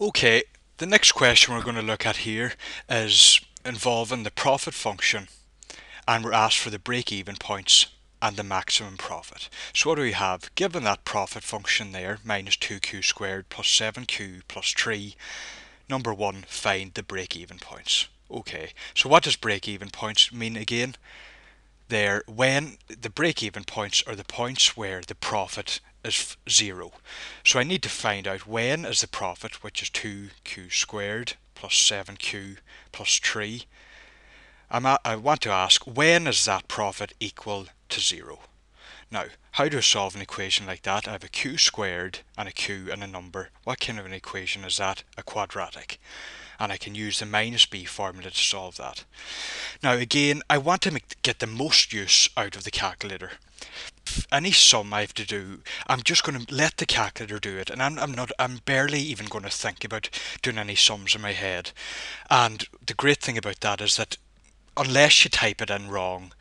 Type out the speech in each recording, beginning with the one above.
Okay, the next question we're going to look at here is involving the profit function, and we're asked for the break-even points and the maximum profit. So what do we have? Given that profit function there, minus 2q squared plus 7q plus 3, number 1, find the break-even points. Okay, so what does break-even points mean again? They're when the break-even points are the points where the profit is 0. So I need to find out when is the profit, which is 2q squared plus 7q plus 3. I want to ask, when is that profit equal to 0? Now, how do I solve an equation like that? I have a q squared and a q and a number. What kind of an equation is that? A quadratic. And I can use the minus b formula to solve that. Now again, I want to get the most use out of the calculator. Any sum I have to do, I'm just going to let the calculator do it, and I'm barely even going to think about doing any sums in my head. And the great thing about that is that unless you type it in wrong,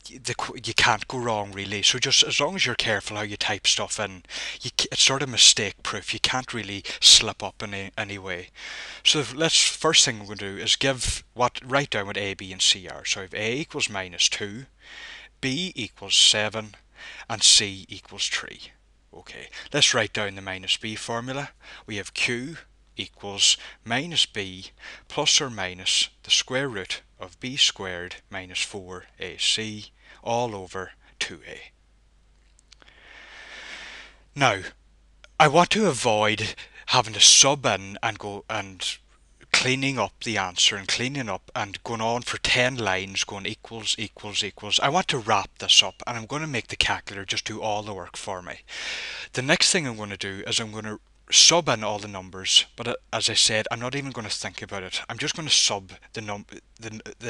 you can't go wrong really. So just as long as you're careful how you type stuff in, it's sort of mistake proof. You can't really slip up in any way. So let's first thing we're going to do is write down what A, B and C are. So if A equals minus 2, B equals 7 and C equals 3. Okay, let's write down the minus B formula. We have Q equals minus B plus or minus the square root of B squared minus 4AC all over 2A. Now, I want to avoid having to sub in and go and cleaning up the answer and cleaning up and going on for 10 lines going equals equals equals. I want to wrap this up, and I'm going to make the calculator just do all the work for me. The next thing I'm going to do is I'm going to sub in all the numbers, but as I said, I'm not even going to think about it. I'm just going to sub the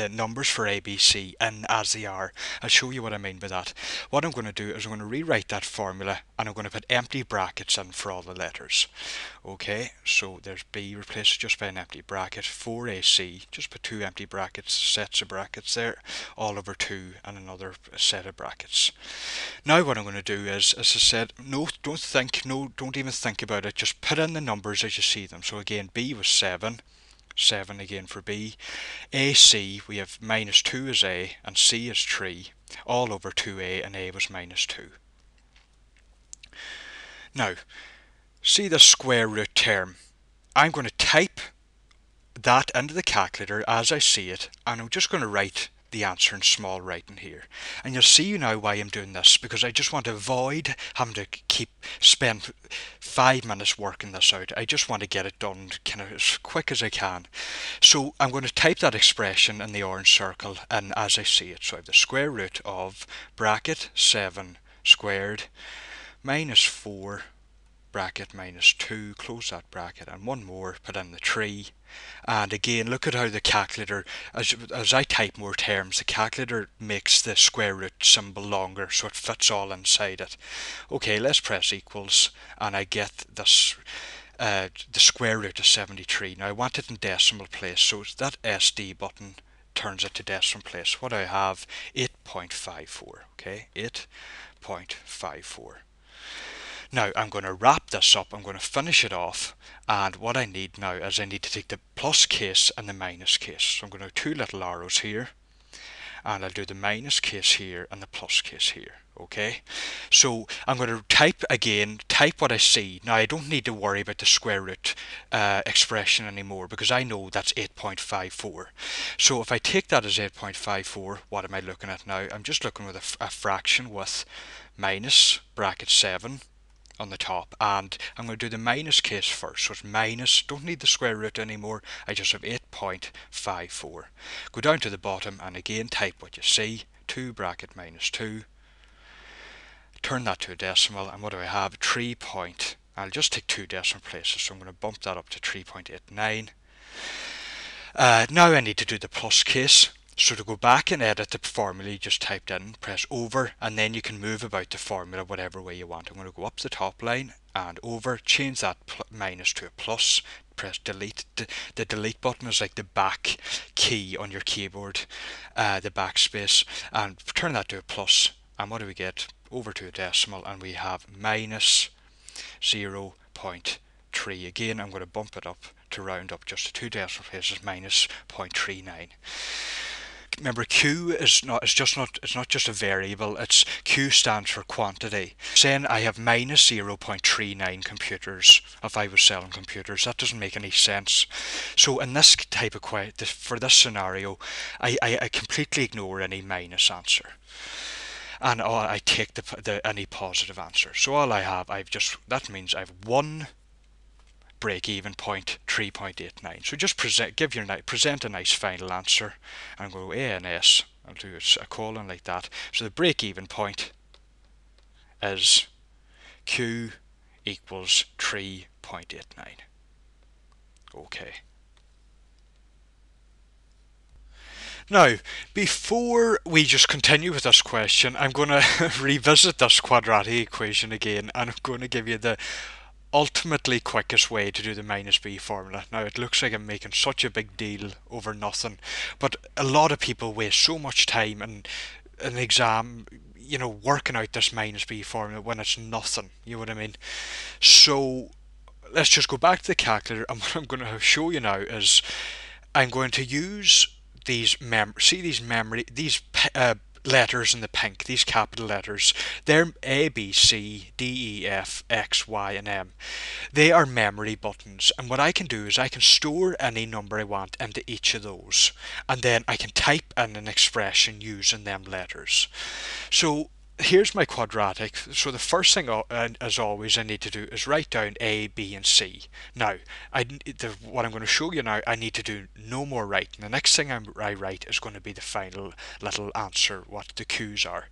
numbers for ABC in as they are. I'll show you what I mean by that. What I'm going to do is I'm going to rewrite that formula, and I'm going to put empty brackets in for all the letters. Okay, so there's B replaced just by an empty bracket. 4AC, just put two empty brackets, sets of brackets there, all over 2 and another set of brackets. Now what I'm going to do is, as I said, don't even think about it, just put in the numbers as you see them. So again, B was 7, 7 again for B. AC, we have minus 2 is A, and C is 3, all over 2A, and A was minus 2. Now, see the square root term. I'm going to type that into the calculator as I see it, and I'm just going to write the answer in small writing here. And you'll see now why I'm doing this, because I just want to avoid having to spend 5 minutes working this out. I just want to get it done kind of as quick as I can. So I'm going to type that expression in the orange circle and as I see it. So I have the square root of bracket 7 squared minus 4 bracket minus 2, close that bracket, and one more, put in the 3. And again, look at how the calculator, as I type more terms, the calculator makes the square root symbol longer so it fits all inside it. Okay, let's press equals, and I get this the square root of 73. Now I want it in decimal place, so that SD button turns it to decimal place. What do I have? 8.54. Okay, 8.54. Now I'm going to wrap this up, I'm going to finish it off, and what I need now is I need to take the plus case and the minus case. So I'm going to have two little arrows here, and I'll do the minus case here and the plus case here. Okay, so I'm going to type what I see. Now I don't need to worry about the square root expression anymore, because I know that's 8.54. So if I take that as 8.54, what am I looking at now? I'm just looking with a fraction with minus bracket 7 on the top, and I'm going to do the minus case first. So it's minus, don't need the square root anymore, I just have 8.54. Go down to the bottom and again type what you see, 2 bracket minus 2, turn that to a decimal, and what do I have? 3 point, I'll just take 2 decimal places, so I'm going to bump that up to 3.89. Now I need to do the plus case. So to go back and edit the formula you just typed in, press over, and then you can move about the formula whatever way you want. I'm going to go up the top line and over, change that minus to a plus, press delete. The delete button is like the back key on your keyboard, the backspace, and turn that to a plus, and what do we get? Over to a decimal, and we have minus 0.0 0.3. Again, I'm going to bump it up to round up just to 2 decimal places, minus 0.39. Remember, Q is not it's not just a variable. It's Q stands for quantity. Saying I have minus 0.39 computers if I was selling computers, that doesn't make any sense. So in this type of for this scenario, I completely ignore any minus answer, and I take any positive answer. So all I have, that means I have one break-even point, 3.89. So just present a nice final answer, and go A and S. I'll do a colon like that. So the break-even point is Q equals 3.89. Okay. Now, before we just continue with this question, I'm going to revisit this quadratic equation again, and I'm going to give you the ultimately quickest way to do the minus b formula. Now, it looks like I'm making such a big deal over nothing, but a lot of people waste so much time in an exam, working out this minus b formula when it's nothing. You know what I mean? So let's just go back to the calculator, and what I'm going to show you now is I'm going to use these letters in the pink, these capital letters. They're A, B, C, D, E, F, X, Y, and M. They are memory buttons, and what I can do is I can store any number I want into each of those, and then I can type in an expression using them letters. So here's my quadratic. So the first thing, as always, I need to do is write down A, B, and C. Now, what I'm going to show you now, I need to do no more writing. The next thing I write is going to be the final little answer, what the Q's are.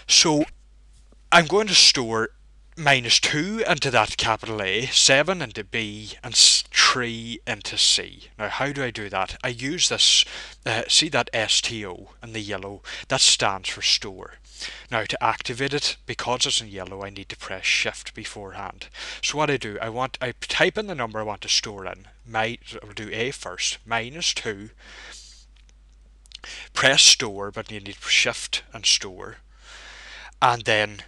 So I'm going to store minus 2 into that capital A, 7 into B, and 3 into C. Now, how do I do that? I use this, see that STO in the yellow? That stands for store. Now, to activate it, because it's in yellow, I need to press shift beforehand. So what I do, I type in the number I want to store in. I'll do A first, minus 2, press store, but you need shift and store, and then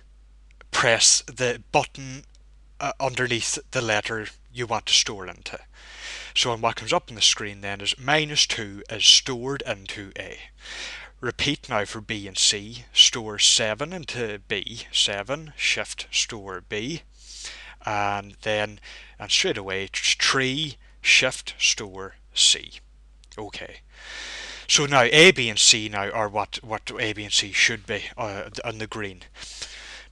press the button underneath the letter you want to store into. So what comes up on the screen then is minus 2 is stored into A. Repeat now for B and C. Store 7 into B, 7, shift store B, and straight away 3, shift store C. Okay. So now A, B, and C now are what A, B, and C should be on the green.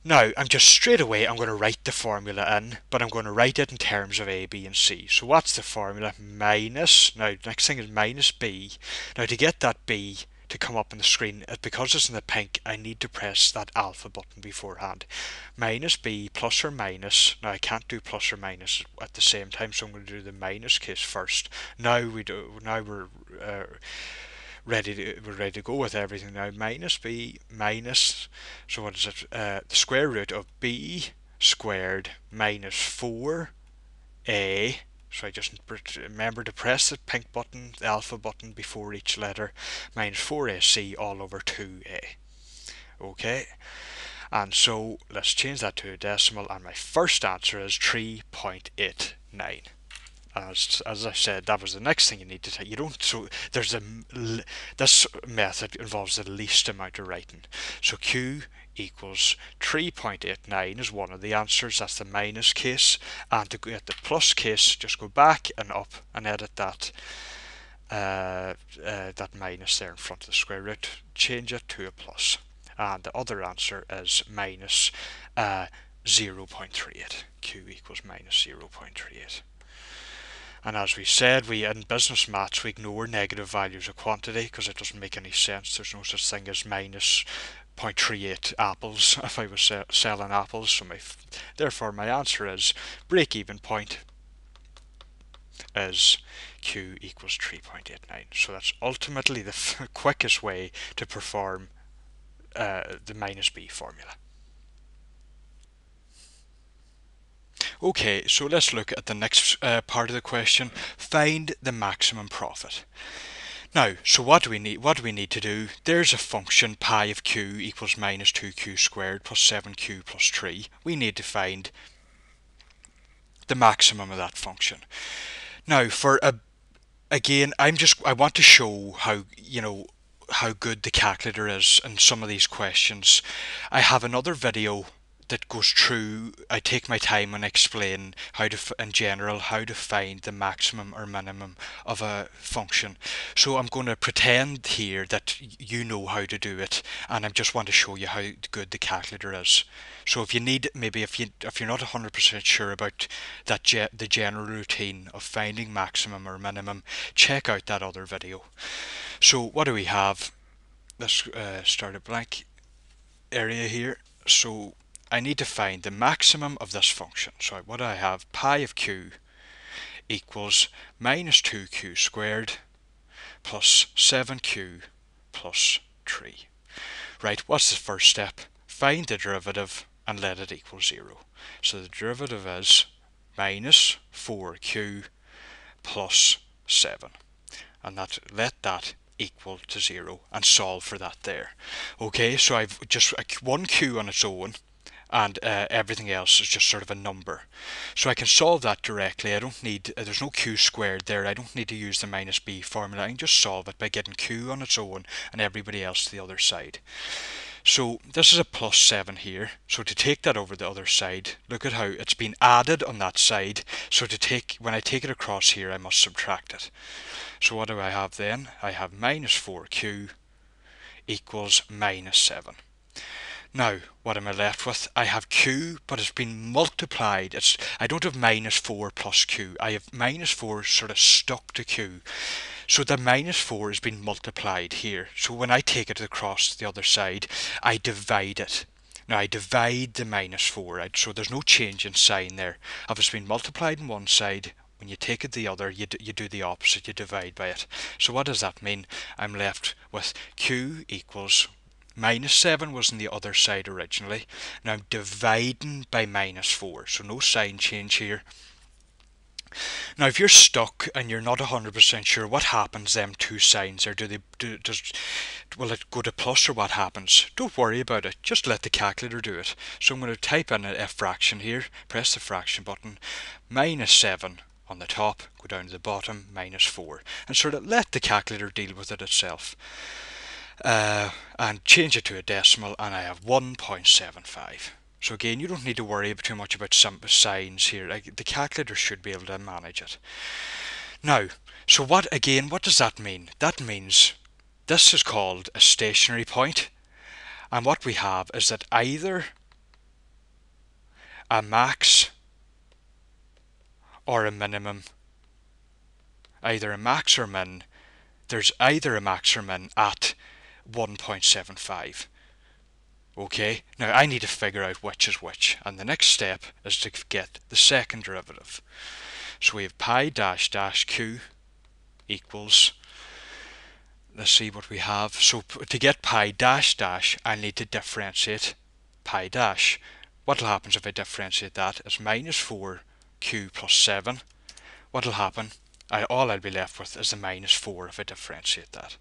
Now, I'm going to write the formula in, but I'm going to write it in terms of A, B, and C. So what's the formula? Minus, now next thing is minus B. Now to get that B to come up on the screen, because it's in the pink, I need to press that alpha button beforehand. Minus B plus or minus, now I can't do plus or minus at the same time, so I'm going to do the minus case first. Now we're ready to go with everything now. Minus b minus, so what is it? The square root of b squared minus 4a. So I just remember to press the pink button, the alpha button, before each letter, minus 4ac all over 2a. Okay, and so let's change that to a decimal, and my first answer is 3.89. As I said, that was the next thing you need to take. This method involves the least amount of writing. So Q equals 3.89 is one of the answers. That's the minus case. And to get the plus case, just go back and up and edit that minus there in front of the square root. Change it to a plus. And the other answer is minus 0.38. Q equals minus 0.38. And as we said, in business maths we ignore negative values of quantity because it doesn't make any sense. There's no such thing as minus 0.38 apples if I was selling apples. So therefore my answer is break-even point is Q equals 3.89. So that's ultimately the quickest way to perform the minus B formula. Okay, so let's look at the next part of the question. Find the maximum profit. Now, so what do we need? What do we need to do? There's a function pi of q equals minus 2q squared plus 7q plus 3. We need to find the maximum of that function. Now, again, I want to show how, how good the calculator is in some of these questions. I have another video that goes through. I take my time and explain how to, in general, how to find the maximum or minimum of a function. So I'm going to pretend here that you know how to do it, and I just want to show you how good the calculator is. So if you need, maybe if you're not 100% sure about the general routine of finding maximum or minimum, check out that other video. So what do we have? Let's start a blank area here. So I need to find the maximum of this function. So what do I have? Pi of q equals minus 2q squared plus 7q plus 3. Right, what's the first step? Find the derivative and let it equal 0. So the derivative is minus 4q plus 7. And let that equal to 0 and solve for that there. Okay, so I've just one q on its own, and everything else is just sort of a number. So I can solve that directly. I don't need, there's no q squared there. I don't need to use the minus b formula. I can just solve it by getting q on its own and everybody else to the other side. So this is a plus 7 here. So to take that over the other side, look at how it's been added on that side. So when I take it across here, I must subtract it. So what do I have then? I have minus 4q equals minus 7. Now, what am I left with? I have q, but it's been multiplied. I don't have minus 4 plus q. I have minus 4 sort of stuck to q. So the minus 4 has been multiplied here. So when I take it across the other side, I divide it. Now I divide the minus 4, right? So there's no change in sign there. If it's been multiplied on one side, when you take it the other, you do the opposite, you divide by it. So what does that mean? I'm left with q equals minus 7 was on the other side originally. Now I'm dividing by minus 4, so no sign change here. Now if you're stuck and you're not 100% sure what happens them two signs, or will it go to plus, or what happens? Don't worry about it, just let the calculator do it. So I'm going to type in a fraction here, press the fraction button, minus 7 on the top, go down to the bottom, minus 4, and sort of let the calculator deal with it itself. And change it to a decimal, and I have 1.75. So again, you don't need to worry too much about some signs here. The calculator should be able to manage it. Now, so what does that mean? That means this is called a stationary point, and what we have is that either a max or a minimum, either a max or min, there's either a max or min at 1.75. Okay, now I need to figure out which is which, and the next step is to get the second derivative. So we have pi dash dash q equals, let's see what we have. So to get pi dash dash, I need to differentiate pi dash. What will happen if I differentiate that? It's minus 4q plus 7. What will happen? All I'll be left with is the minus 4 if I differentiate that.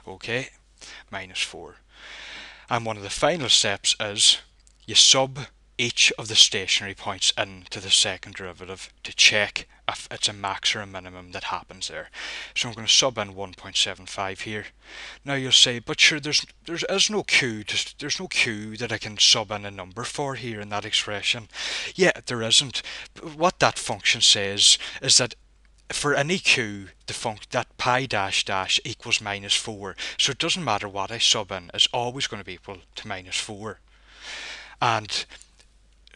Okay, minus 4. And one of the final steps is you sub each of the stationary points into the second derivative to check if it's a max or a minimum that happens there. So I'm going to sub in 1.75 here. Now you'll say, but sure, there's no q. There's no q that I can sub in a number for here in that expression. Yeah, there isn't. What that function says is that for any q, that pi dash dash equals minus 4. So it doesn't matter what I sub in, it's always going to be equal to minus 4. And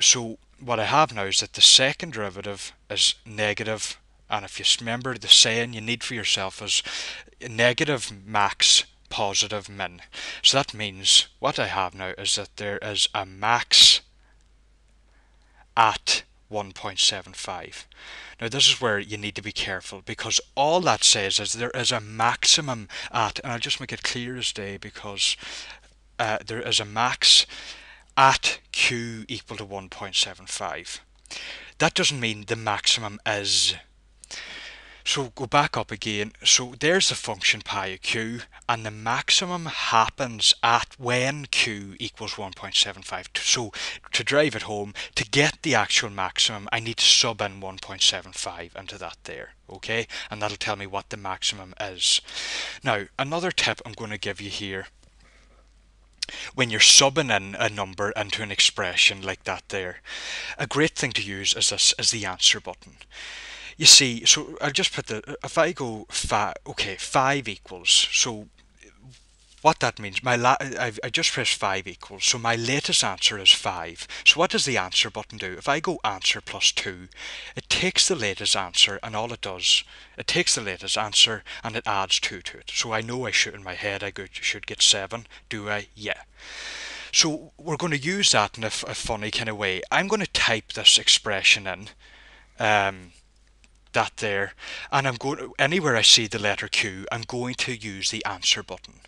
so what I have now is that the second derivative is negative, and if you remember, the saying you need for yourself is negative max, positive min. So that means what I have now is that there is a max at 1.75. Now this is where you need to be careful, because all that says is there is a maximum at, and I'll just make it clear as day, because there is a max at q equal to 1.75. That doesn't mean the maximum is. So go back up again. So there's the function pi of q, and the maximum happens at when q equals 1.75. So to drive it home, to get the actual maximum, I need to sub in 1.75 into that there, okay? And that'll tell me what the maximum is. Now, another tip I'm going to give you here, when you're subbing in a number into an expression like that there, a great thing to use is this, is the answer button. You see, so I'll just put if I go 5 equals, so what that means, I just pressed 5 equals, so my latest answer is 5. So what does the answer button do? If I go answer plus 2, it takes the latest answer, and all it does, it takes the latest answer and it adds 2 to it. So I know I should, in my head, should get 7. Do I? Yeah. So we're going to use that in a funny kind of way. I'm going to type this expression in. That there, and I'm going to, anywhere I see the letter Q, I'm going to use the answer button.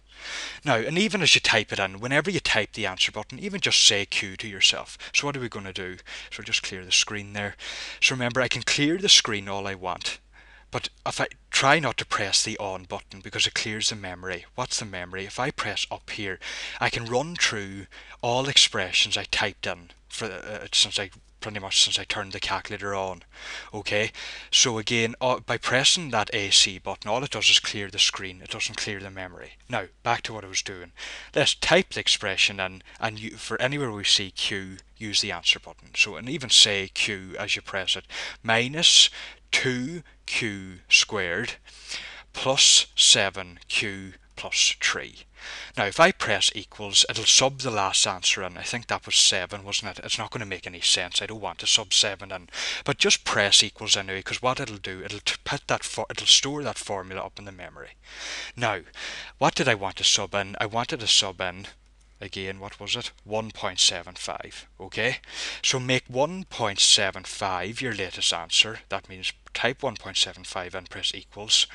Now, and even as you type it in, whenever you type the answer button, even just say Q to yourself. So what are we going to do? So I'll just clear the screen there. So remember, I can clear the screen all I want, but if I try not to press the on button because it clears the memory. What's the memory? If I press up here, I can run through all expressions I typed in for pretty much since I turned the calculator on. Okay, so again, by pressing that AC button, all it does is clear the screen. It doesn't clear the memory. Now, back to what I was doing. Let's type the expression in, and for anywhere we see Q, use the answer button. So, and even say Q as you press it, minus 2q squared plus 7q plus 3. Now, if I press equals, it'll sub the last answer in. I think that was 7, wasn't it? It's not going to make any sense. I don't want to sub 7 in. But just press equals anyway, because what it'll do, it'll store that formula up in the memory. Now, what did I want to sub in? I wanted to sub in, again, what was it? 1.75. Okay? So make 1.75 your latest answer. That means type 1.75 and press equals.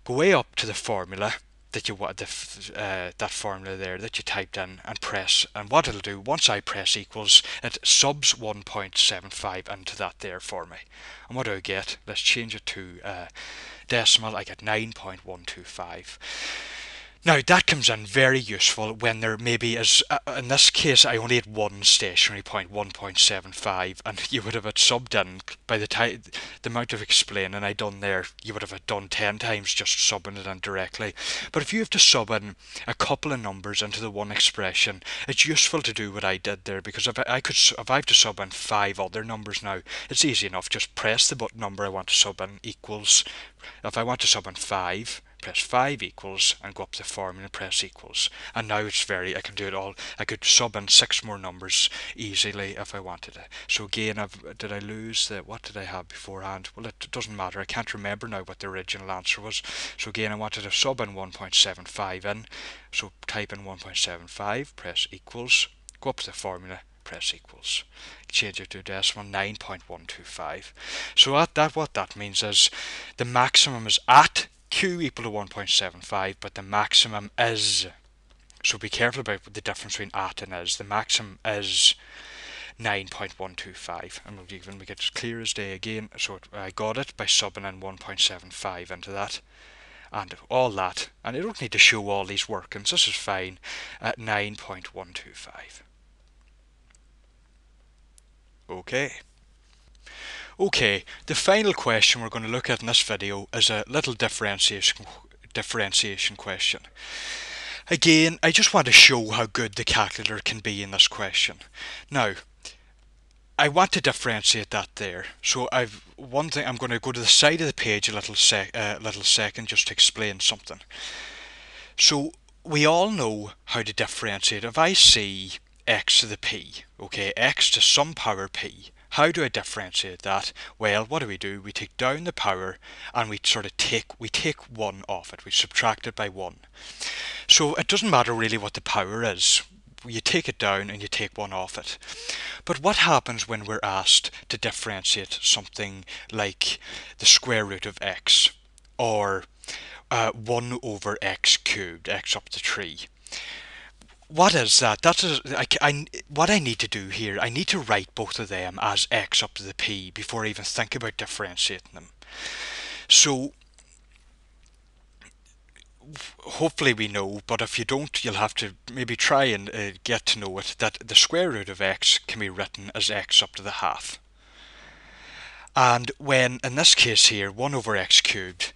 Go way up to the formula that you want, that formula there that you typed in, and press, and what it'll do, once I press equals, it subs 1.75 into that there for me. And what do I get? Let's change it to decimal. I get 9.125. Now that comes in very useful when there maybe is, in this case I only had one stationary point, 1.75, and you would have it subbed in by the time, the amount of explaining I done there, you would have it done 10 times just subbing it in directly. But if you have to sub in a couple of numbers into the one expression, it's useful to do what I did there, because if I have to sub in 5 other numbers now, it's easy enough, just press the button number I want to sub in equals. If I want to sub in 5, press 5 equals and go up to the formula and press equals, and now it's I can do it all. I could sub in 6 more numbers easily if I wanted to. So again, did I lose what did I have beforehand? Well, it doesn't matter, I can't remember now what the original answer was. So again, I wanted to sub in 1.75 in, so type in 1.75, press equals, go up to the formula, press equals, change it to decimal, 9.125. So what that means is the maximum is at Q equal to 1.75, but the maximum is, so be careful about the difference between at and is. The maximum is 9.125, and we'll even make it clear as day again. So I got it by subbing in 1.75 into that, and all that, and I don't need to show all these workings, this is fine, at 9.125. Okay, the final question we're going to look at in this video is a little differentiation question. Again, I just want to show how good the calculator can be in this question. Now, I want to differentiate that there. So one thing, I'm going to go to the side of the page a little second just to explain something. So we all know how to differentiate. If I see x to the p, okay, x to some power p, how do I differentiate that? Well, what do? We take down the power and we take 1 off it. We subtract it by 1. So it doesn't matter really what the power is. You take it down and you take 1 off it. But what happens when we're asked to differentiate something like the square root of x, or 1 over x cubed, x up to 3? What is that? What I need to do here, I need to write both of them as x up to the p before I even think about differentiating them. So hopefully we know, but if you don't, you'll have to maybe try and get to know it, that the square root of x can be written as x up to the half. And when, in this case here, 1 over x cubed,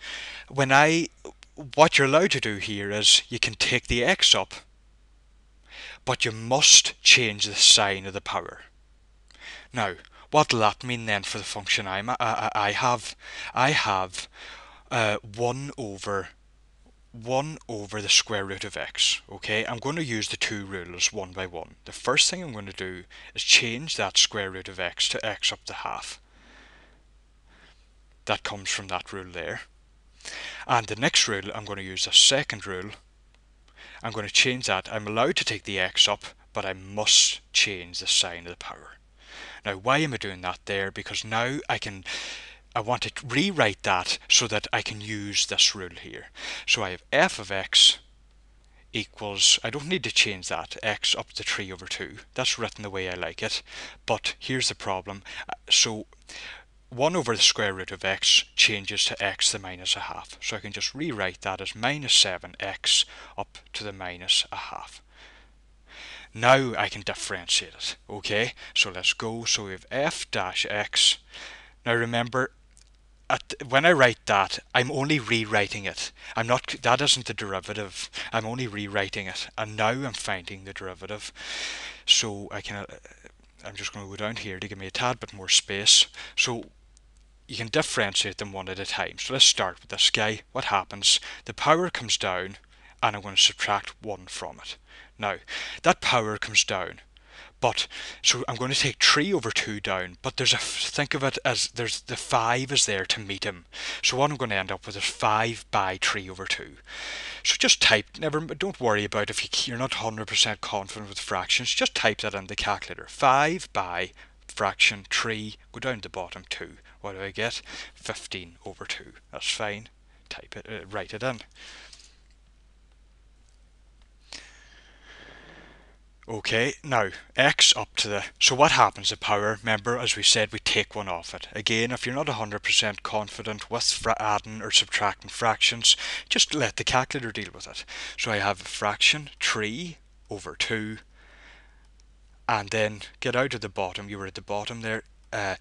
what you're allowed to do here is you can take the x up, but you must change the sign of the power. Now, what will that mean then for the function I have? I have 1 over the square root of x. Okay, I'm going to use the two rulers one by one. The first thing I'm going to do is change that square root of x to x up to half. That comes from that rule there. And the next rule, I'm going to use the second rule. I'm going to change that. I'm allowed to take the x up, but I must change the sign of the power. Now, why am I doing that there? Because now I want to rewrite that so that I can use this rule here. So I have f of x equals, I don't need to change that, x up to 3 over 2. That's written the way I like it. But here's the problem. So 1 over the square root of x changes to x to the minus a half. So I can just rewrite that as minus 7x up to the minus a half. Now I can differentiate it. Okay, so let's go. So we have f dash x. Now remember, when I write that, I'm only rewriting it. That isn't the derivative. I'm only rewriting it, and now I'm finding the derivative. So I'm just going to go down here to give me a tad bit more space. So you can differentiate them one at a time. So let's start with this guy. What happens? The power comes down, and I'm going to subtract 1 from it. Now, that power comes down. But, so I'm going to take 3 over 2 down, but think of it as the 5 is there to meet him. So what I'm going to end up with is 5 by 3 over 2. So just don't worry about if you're not 100% confident with fractions, just type that in the calculator. 5 by fraction 3, go down to the bottom 2. What do I get? 15 over 2. That's fine. Write it in. Okay, now x up to the, so what happens, the power, remember as we said, we take 1 off it. Again, if you're not 100% confident with adding or subtracting fractions, just let the calculator deal with it. So I have a fraction 3 over 2, and then get out of the bottom, you were at the bottom there, to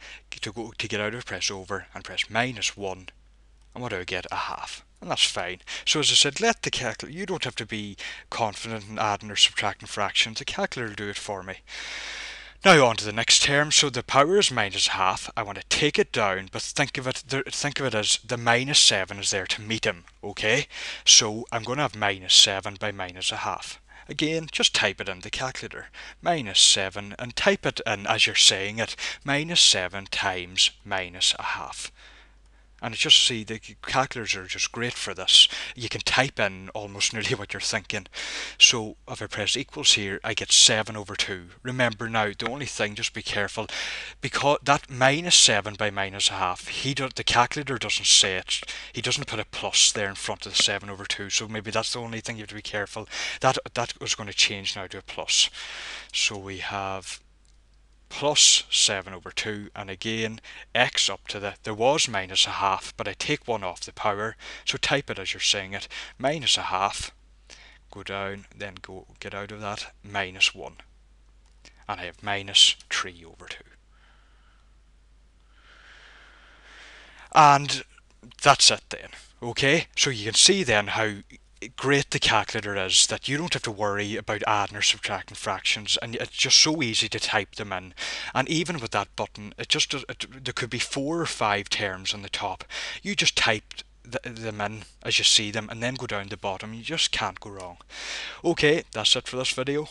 get out of, press over and press minus 1, and what do I get? A half. And that's fine. So as I said, let the calculator, you don't have to be confident in adding or subtracting fractions, the calculator will do it for me. Now on to the next term. So the power is minus half. I want to take it down, but think of it as the minus 7 is there to meet him. Okay, so I'm going to have minus 7 by minus a half. Again, just type it in the calculator. Minus 7, and type it in as you're saying it. Minus 7 times minus a half. And just see, the calculators are just great for this. You can type in almost nearly what you're thinking. So if I press equals here, I get 7 over 2. Remember now, the only thing, just be careful, because that minus 7 by minus a half, the calculator doesn't say it. He doesn't put a plus there in front of the 7 over 2. So maybe that's the only thing you have to be careful. That was going to change now to a plus. So we have plus 7 over 2, and again x up to there was minus a half, but I take 1 off the power, so type it as you're saying it, minus a half, go down, then get out of that, minus 1, and I have minus 3 over 2. And that's it then. Okay, so you can see then how great the calculator is, that you don't have to worry about adding or subtracting fractions, and it's just so easy to type them in. And even with that button, there could be 4 or 5 terms on the top. You just type them in as you see them, and then go down to the bottom. You just can't go wrong. Okay, that's it for this video.